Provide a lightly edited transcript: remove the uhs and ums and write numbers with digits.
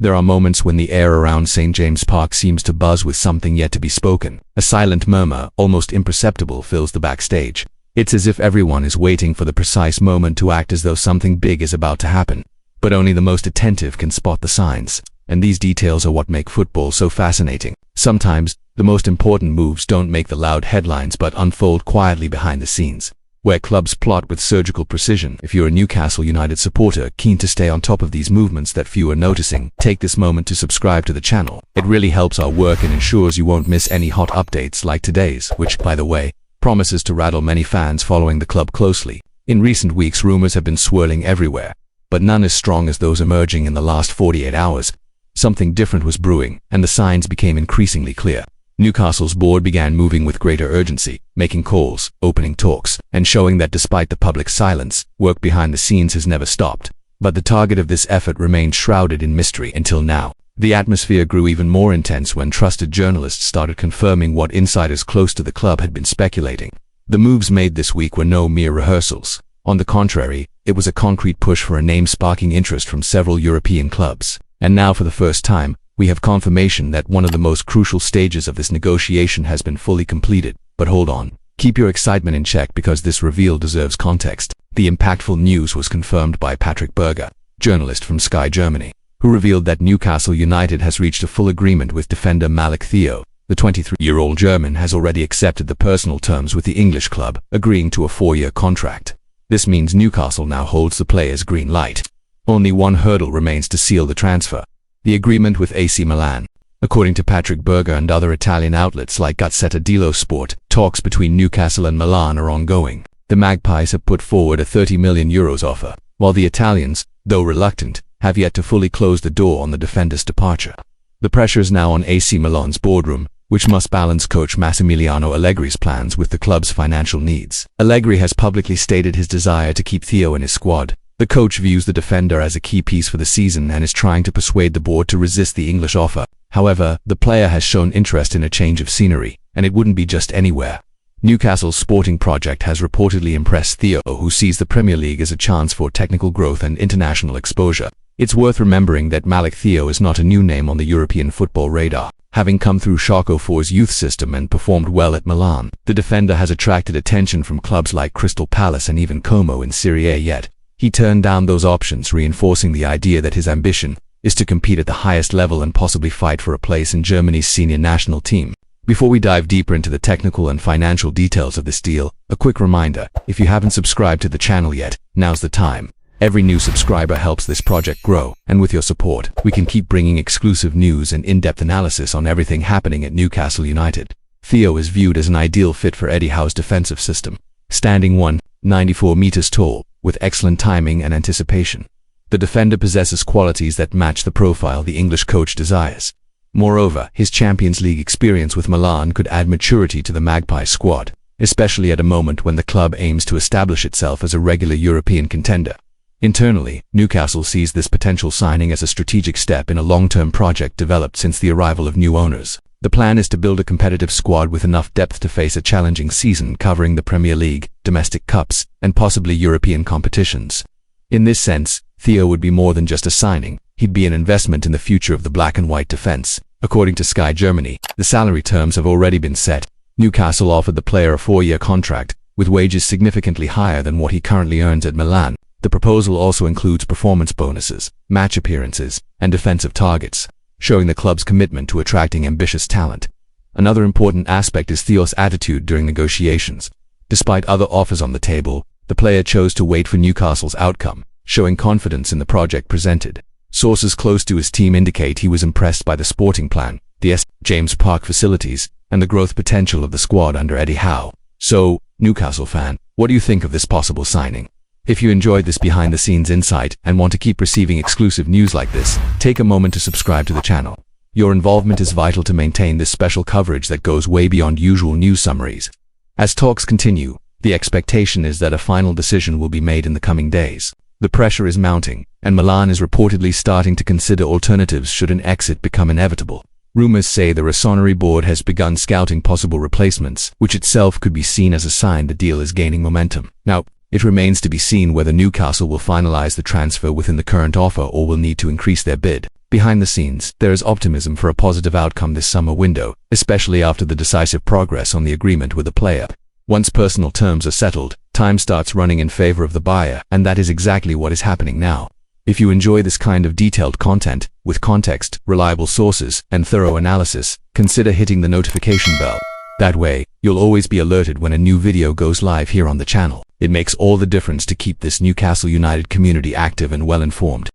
There are moments when the air around St. James Park seems to buzz with something yet to be spoken. A silent murmur, almost imperceptible, fills the backstage. It's as if everyone is waiting for the precise moment to act as though something big is about to happen. But only the most attentive can spot the signs. And these details are what make football so fascinating. Sometimes, the most important moves don't make the loud headlines but unfold quietly behind the scenes, where clubs plot with surgical precision. If you're a Newcastle United supporter keen to stay on top of these movements that few are noticing, take this moment to subscribe to the channel. It really helps our work and ensures you won't miss any hot updates like today's, which, by the way, promises to rattle many fans following the club closely. In recent weeks, rumors have been swirling everywhere, but none as strong as those emerging in the last 48 hours. Something different was brewing, and the signs became increasingly clear. Newcastle's board began moving with greater urgency, making calls, opening talks, and showing that despite the public silence, work behind the scenes has never stopped. But the target of this effort remained shrouded in mystery until now. The atmosphere grew even more intense when trusted journalists started confirming what insiders close to the club had been speculating. The moves made this week were no mere rehearsals. On the contrary, it was a concrete push for a name sparking interest from several European clubs. And now, for the first time, we have confirmation that one of the most crucial stages of this negotiation has been fully completed. But hold on. Keep your excitement in check, because this reveal deserves context. The impactful news was confirmed by Patrick Berger, journalist from Sky Germany, who revealed that Newcastle United has reached a full agreement with defender Malik Theo. The 23-year-old German has already accepted the personal terms with the English club, agreeing to a 4-year contract. This means Newcastle now holds the player's green light. Only one hurdle remains to seal the transfer: the agreement with AC Milan. According to Patrick Berger and other Italian outlets like Gazzetta dello Sport, talks between Newcastle and Milan are ongoing. The Magpies have put forward a €30 million offer, while the Italians, though reluctant, have yet to fully close the door on the defender's departure. The pressure is now on AC Milan's boardroom, which must balance coach Massimiliano Allegri's plans with the club's financial needs. Allegri has publicly stated his desire to keep Theo in his squad. The coach views the defender as a key piece for the season and is trying to persuade the board to resist the English offer. However, the player has shown interest in a change of scenery, and it wouldn't be just anywhere. Newcastle's sporting project has reportedly impressed Theo, who sees the Premier League as a chance for technical growth and international exposure. It's worth remembering that Malik Theo is not a new name on the European football radar. Having come through Schalke 04's youth system and performed well at Milan, the defender has attracted attention from clubs like Crystal Palace and even Como in Serie A. Yet he turned down those options, reinforcing the idea that his ambition is to compete at the highest level and possibly fight for a place in Germany's senior national team. Before we dive deeper into the technical and financial details of this deal, a quick reminder: if you haven't subscribed to the channel yet, now's the time. Every new subscriber helps this project grow, and with your support, we can keep bringing exclusive news and in-depth analysis on everything happening at Newcastle United. Theo is viewed as an ideal fit for Eddie Howe's defensive system. Standing 194 meters tall, with excellent timing and anticipation, the defender possesses qualities that match the profile the English coach desires. Moreover, his Champions League experience with Milan could add maturity to the Magpies squad, especially at a moment when the club aims to establish itself as a regular European contender. Internally, Newcastle sees this potential signing as a strategic step in a long-term project developed since the arrival of new owners. The plan is to build a competitive squad with enough depth to face a challenging season covering the Premier League, domestic cups, and possibly European competitions. In this sense, Theo would be more than just a signing. He'd be an investment in the future of the black and white defense. According to Sky Germany, the salary terms have already been set. Newcastle offered the player a 4-year contract, with wages significantly higher than what he currently earns at Milan. The proposal also includes performance bonuses, match appearances, and defensive targets, showing the club's commitment to attracting ambitious talent. Another important aspect is Theo's attitude during negotiations. Despite other offers on the table, the player chose to wait for Newcastle's outcome, showing confidence in the project presented. Sources close to his team indicate he was impressed by the sporting plan, the St. James Park facilities, and the growth potential of the squad under Eddie Howe. So, Newcastle fan, what do you think of this possible signing? If you enjoyed this behind-the-scenes insight and want to keep receiving exclusive news like this, take a moment to subscribe to the channel. Your involvement is vital to maintain this special coverage that goes way beyond usual news summaries. As talks continue, the expectation is that a final decision will be made in the coming days. The pressure is mounting, and Milan is reportedly starting to consider alternatives should an exit become inevitable. Rumors say the Rossoneri board has begun scouting possible replacements, which itself could be seen as a sign the deal is gaining momentum. Now, it remains to be seen whether Newcastle will finalize the transfer within the current offer or will need to increase their bid. Behind the scenes, there is optimism for a positive outcome this summer window, especially after the decisive progress on the agreement with the player. Once personal terms are settled, time starts running in favor of the buyer, and that is exactly what is happening now. If you enjoy this kind of detailed content, with context, reliable sources, and thorough analysis, consider hitting the notification bell. That way, you'll always be alerted when a new video goes live here on the channel. It makes all the difference to keep this Newcastle United community active and well informed.